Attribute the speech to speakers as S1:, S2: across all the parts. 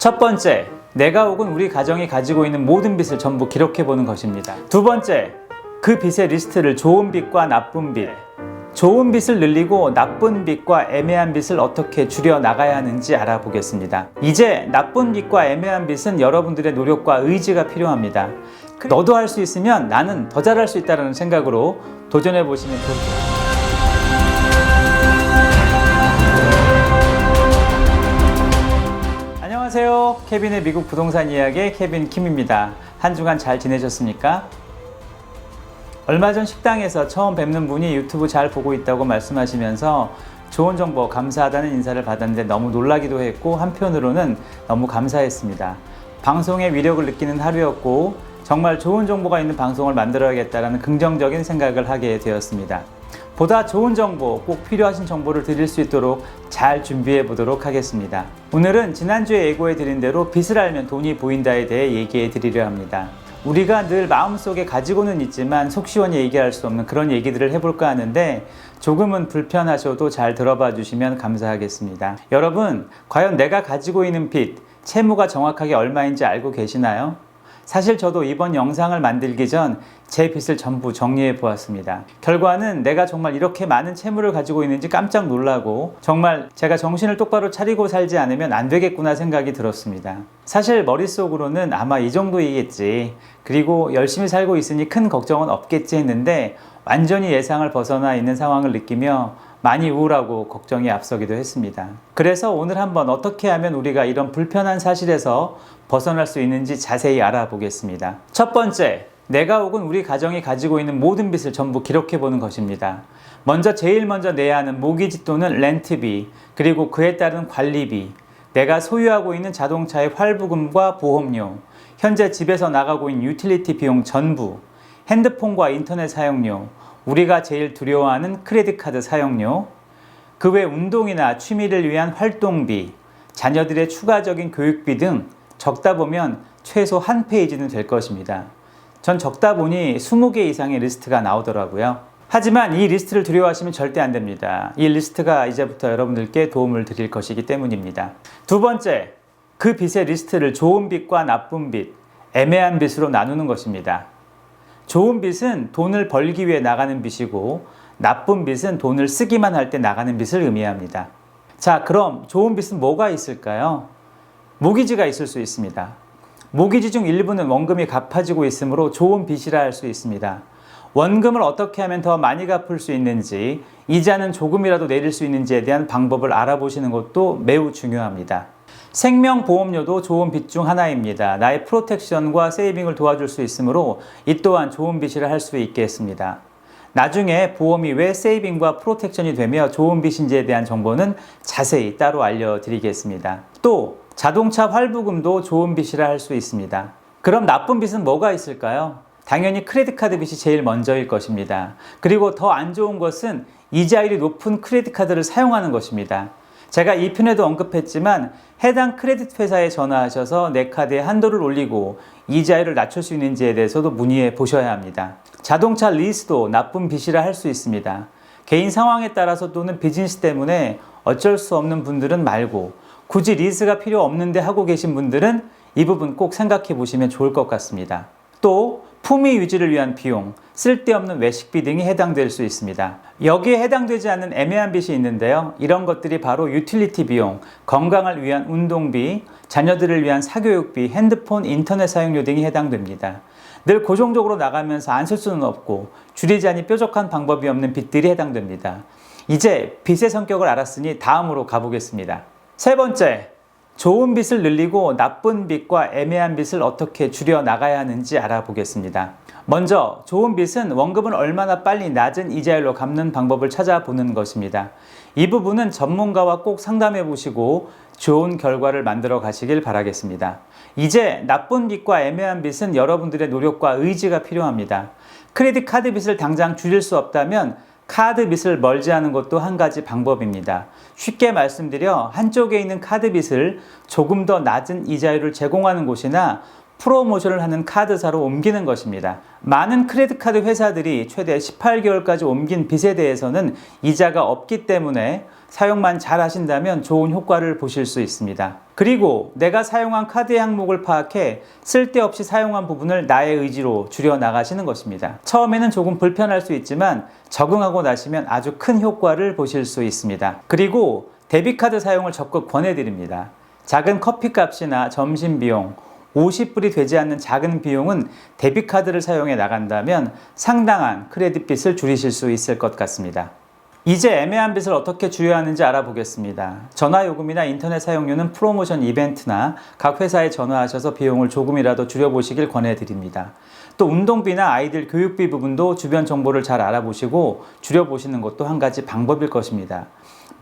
S1: 첫 번째, 내가 혹은 우리 가정이 가지고 있는 모든 빚을 전부 기록해 보는 것입니다. 두 번째, 그 빚의 리스트를 좋은 빚과 나쁜 빚, 좋은 빚을 늘리고 나쁜 빚과 애매한 빚을 어떻게 줄여 나가야 하는지 알아보겠습니다. 이제 나쁜 빚과 애매한 빚은 여러분들의 노력과 의지가 필요합니다. 너도 할 수 있으면 나는 더 잘할 수 있다는 생각으로 도전해 보시면 좋겠습니다. 안녕하세요. 케빈의 미국 부동산 이야기 케빈 킴입니다. 한 주간 잘 지내셨습니까? 얼마 전 식당에서 처음 뵙는 분이 유튜브 잘 보고 있다고 말씀하시면서 좋은 정보 감사하다는 인사를 받았는데 너무 놀라기도 했고 한편으로는 너무 감사했습니다. 방송의 위력을 느끼는 하루였고 정말 좋은 정보가 있는 방송을 만들어야겠다는 긍정적인 생각을 하게 되었습니다. 보다 좋은 정보, 꼭 필요하신 정보를 드릴 수 있도록 잘 준비해 보도록 하겠습니다. 오늘은 지난주에 예고해 드린 대로 빚을 알면 돈이 보인다에 대해 얘기해 드리려 합니다. 우리가 늘 마음속에 가지고는 있지만 속 시원히 얘기할 수 없는 그런 얘기들을 해볼까 하는데 조금은 불편하셔도 잘 들어봐 주시면 감사하겠습니다. 여러분, 과연 내가 가지고 있는 빚, 채무가 정확하게 얼마인지 알고 계시나요? 사실 저도 이번 영상을 만들기 전 제 빚을 전부 정리해 보았습니다. 결과는 내가 정말 이렇게 많은 채무를 가지고 있는지 깜짝 놀라고 정말 제가 정신을 똑바로 차리고 살지 않으면 안 되겠구나 생각이 들었습니다. 사실 머릿속으로는 아마 이 정도이겠지, 그리고 열심히 살고 있으니 큰 걱정은 없겠지 했는데 완전히 예상을 벗어나 있는 상황을 느끼며 많이 우울하고 걱정이 앞서기도 했습니다. 그래서 오늘 한번 어떻게 하면 우리가 이런 불편한 사실에서 벗어날 수 있는지 자세히 알아보겠습니다. 첫 번째, 내가 혹은 우리 가정이 가지고 있는 모든 빚을 전부 기록해 보는 것입니다. 제일 먼저 내야 하는 모기지 또는 렌트비, 그리고 그에 따른 관리비, 내가 소유하고 있는 자동차의 할부금과 보험료, 현재 집에서 나가고 있는 유틸리티 비용 전부, 핸드폰과 인터넷 사용료, 우리가 제일 두려워하는 크레딧 카드 사용료, 그 외 운동이나 취미를 위한 활동비, 자녀들의 추가적인 교육비 등 적다 보면 최소 한 페이지는 될 것입니다. 전 적다 보니 20개 이상의 리스트가 나오더라고요. 하지만 이 리스트를 두려워하시면 절대 안 됩니다. 이 리스트가 이제부터 여러분들께 도움을 드릴 것이기 때문입니다. 두 번째, 그 빚의 리스트를 좋은 빚과 나쁜 빚, 애매한 빚으로 나누는 것입니다. 좋은 빚은 돈을 벌기 위해 나가는 빚이고 나쁜 빚은 돈을 쓰기만 할 때 나가는 빚을 의미합니다. 자, 그럼 좋은 빚은 뭐가 있을까요? 모기지가 있을 수 있습니다. 모기지 중 일부는 원금이 갚아지고 있으므로 좋은 빚이라 할 수 있습니다. 원금을 어떻게 하면 더 많이 갚을 수 있는지, 이자는 조금이라도 내릴 수 있는지에 대한 방법을 알아보시는 것도 매우 중요합니다. 생명보험료도 좋은 빚 중 하나입니다. 나의 프로텍션과 세이빙을 도와줄 수 있으므로 이 또한 좋은 빚이라 할 수 있겠습니다. 나중에 보험이 왜 세이빙과 프로텍션이 되며 좋은 빚인지에 대한 정보는 자세히 따로 알려드리겠습니다. 또 자동차 할부금도 좋은 빚이라 할 수 있습니다. 그럼 나쁜 빚은 뭐가 있을까요? 당연히 크레딧 카드 빚이 제일 먼저일 것입니다. 그리고 더 안 좋은 것은 이자율이 높은 크레딧 카드를 사용하는 것입니다. 제가 이 편에도 언급했지만 해당 크레딧 회사에 전화하셔서 내 카드의 한도를 올리고 이자율을 낮출 수 있는지에 대해서도 문의해 보셔야 합니다. 자동차 리스도 나쁜 빚이라 할 수 있습니다. 개인 상황에 따라서 또는 비즈니스 때문에 어쩔 수 없는 분들은 말고 굳이 리스가 필요 없는데 하고 계신 분들은 이 부분 꼭 생각해 보시면 좋을 것 같습니다. 또 품위 유지를 위한 비용, 쓸데없는 외식비 등이 해당될 수 있습니다. 여기에 해당되지 않는 애매한 빚이 있는데요. 이런 것들이 바로 유틸리티 비용, 건강을 위한 운동비, 자녀들을 위한 사교육비, 핸드폰, 인터넷 사용료 등이 해당됩니다. 늘 고정적으로 나가면서 안 쓸 수는 없고 줄이자니 뾰족한 방법이 없는 빚들이 해당됩니다. 이제 빚의 성격을 알았으니 다음으로 가보겠습니다. 세 번째, 좋은 빚을 늘리고 나쁜 빚과 애매한 빚을 어떻게 줄여 나가야 하는지 알아보겠습니다. 먼저 좋은 빚은 원금을 얼마나 빨리 낮은 이자율로 갚는 방법을 찾아보는 것입니다. 이 부분은 전문가와 꼭 상담해 보시고 좋은 결과를 만들어 가시길 바라겠습니다. 이제 나쁜 빚과 애매한 빚은 여러분들의 노력과 의지가 필요합니다. 크레딧 카드 빚을 당장 줄일 수 없다면 카드 빚을 멀지하는 것도 한 가지 방법입니다. 쉽게 말씀드려 한쪽에 있는 카드 빚을 조금 더 낮은 이자율을 제공하는 곳이나 프로모션을 하는 카드사로 옮기는 것입니다. 많은 크레딧 카드 회사들이 최대 18개월까지 옮긴 빚에 대해서는 이자가 없기 때문에 사용만 잘 하신다면 좋은 효과를 보실 수 있습니다. 그리고 내가 사용한 카드의 항목을 파악해 쓸데없이 사용한 부분을 나의 의지로 줄여 나가시는 것입니다. 처음에는 조금 불편할 수 있지만 적응하고 나시면 아주 큰 효과를 보실 수 있습니다. 그리고 데비카드 사용을 적극 권해드립니다. 작은 커피값이나 점심 비용, 50불이 되지 않는 작은 비용은 데비카드를 사용해 나간다면 상당한 크레딧 빚을 줄이실 수 있을 것 같습니다. 이제 애매한 빚을 어떻게 줄여야 하는지 알아보겠습니다. 전화요금이나 인터넷 사용료는 프로모션 이벤트나 각 회사에 전화하셔서 비용을 조금이라도 줄여보시길 권해드립니다. 또 운동비나 아이들 교육비 부분도 주변 정보를 잘 알아보시고 줄여보시는 것도 한 가지 방법일 것입니다.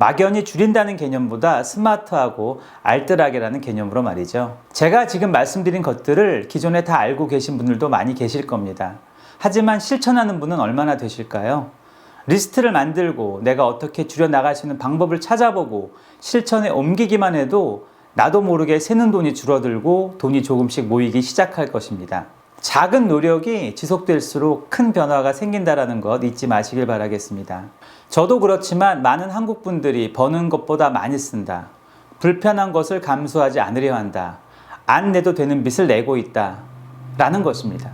S1: 막연히 줄인다는 개념보다 스마트하고 알뜰하게라는 개념으로 말이죠. 제가 지금 말씀드린 것들을 기존에 다 알고 계신 분들도 많이 계실 겁니다. 하지만 실천하는 분은 얼마나 되실까요? 리스트를 만들고 내가 어떻게 줄여나갈 수 있는 방법을 찾아보고 실천에 옮기기만 해도 나도 모르게 새는 돈이 줄어들고 돈이 조금씩 모이기 시작할 것입니다. 작은 노력이 지속될수록 큰 변화가 생긴다는 것 잊지 마시길 바라겠습니다. 저도 그렇지만 많은 한국 분들이 버는 것보다 많이 쓴다. 불편한 것을 감수하지 않으려 한다. 안 내도 되는 빚을 내고 있다. 라는 것입니다.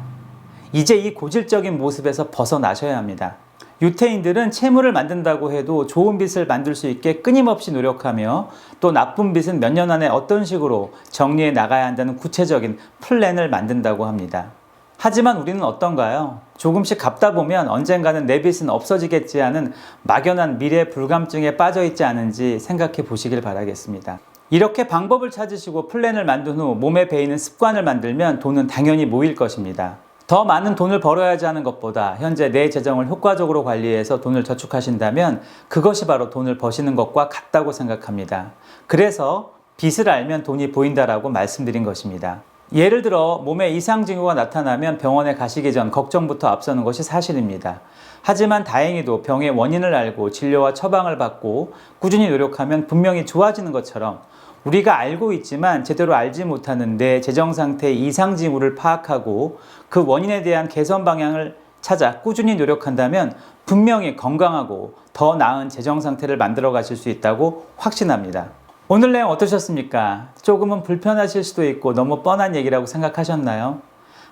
S1: 이제 이 고질적인 모습에서 벗어나셔야 합니다. 유태인들은 채무를 만든다고 해도 좋은 빚을 만들 수 있게 끊임없이 노력하며 또 나쁜 빚은 몇 년 안에 어떤 식으로 정리해 나가야 한다는 구체적인 플랜을 만든다고 합니다. 하지만 우리는 어떤가요? 조금씩 갚다 보면 언젠가는 내 빚은 없어지겠지 하는 막연한 미래 불감증에 빠져 있지 않은지 생각해 보시길 바라겠습니다. 이렇게 방법을 찾으시고 플랜을 만든 후 몸에 배이는 습관을 만들면 돈은 당연히 모일 것입니다. 더 많은 돈을 벌어야지 하는 것보다 현재 내 재정을 효과적으로 관리해서 돈을 저축하신다면 그것이 바로 돈을 버시는 것과 같다고 생각합니다. 그래서 빚을 알면 돈이 보인다라고 말씀드린 것입니다. 예를 들어 몸에 이상 징후가 나타나면 병원에 가시기 전 걱정부터 앞서는 것이 사실입니다. 하지만 다행히도 병의 원인을 알고 진료와 처방을 받고 꾸준히 노력하면 분명히 좋아지는 것처럼 우리가 알고 있지만 제대로 알지 못하는 내 재정 상태의 이상 징후를 파악하고 그 원인에 대한 개선 방향을 찾아 꾸준히 노력한다면 분명히 건강하고 더 나은 재정 상태를 만들어 가실 수 있다고 확신합니다. 오늘 내용 어떠셨습니까? 조금은 불편하실 수도 있고 너무 뻔한 얘기라고 생각하셨나요?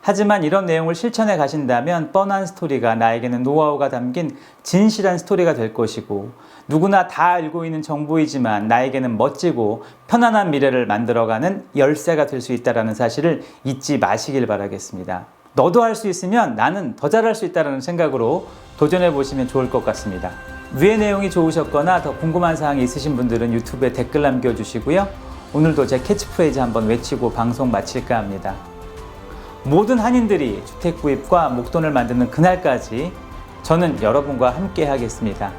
S1: 하지만 이런 내용을 실천해 가신다면 뻔한 스토리가 나에게는 노하우가 담긴 진실한 스토리가 될 것이고 누구나 다 알고 있는 정보이지만 나에게는 멋지고 편안한 미래를 만들어가는 열쇠가 될 수 있다는 사실을 잊지 마시길 바라겠습니다. 너도 할 수 있으면 나는 더 잘할 수 있다는 생각으로 도전해 보시면 좋을 것 같습니다. 위의 내용이 좋으셨거나 더 궁금한 사항이 있으신 분들은 유튜브에 댓글 남겨주시고요. 오늘도 제 캐치프레이즈 한번 외치고 방송 마칠까 합니다. 모든 한인들이 주택 구입과 목돈을 만드는 그날까지 저는 여러분과 함께 하겠습니다.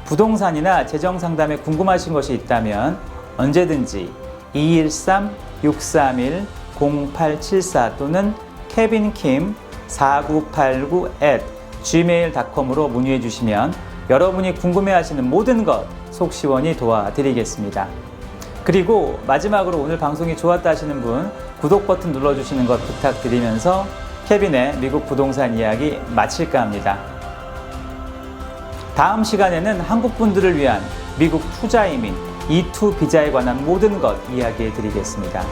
S1: 부동산이나 재정 상담에 궁금하신 것이 있다면 언제든지 213-631-0874 또는 kevinkim4989@gmail.com으로 문의해 주시면 여러분이 궁금해하시는 모든 것 속 시원히 도와드리겠습니다. 그리고 마지막으로 오늘 방송이 좋았다 하시는 분 구독 버튼 눌러주시는 것 부탁드리면서 케빈의 미국 부동산 이야기 마칠까 합니다. 다음 시간에는 한국 분들을 위한 미국 투자 이민 E2 비자에 관한 모든 것 이야기해 드리겠습니다.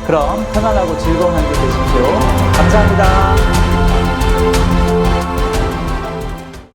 S1: 그럼 편안하고 즐거운 한 주 되십시오. 감사합니다.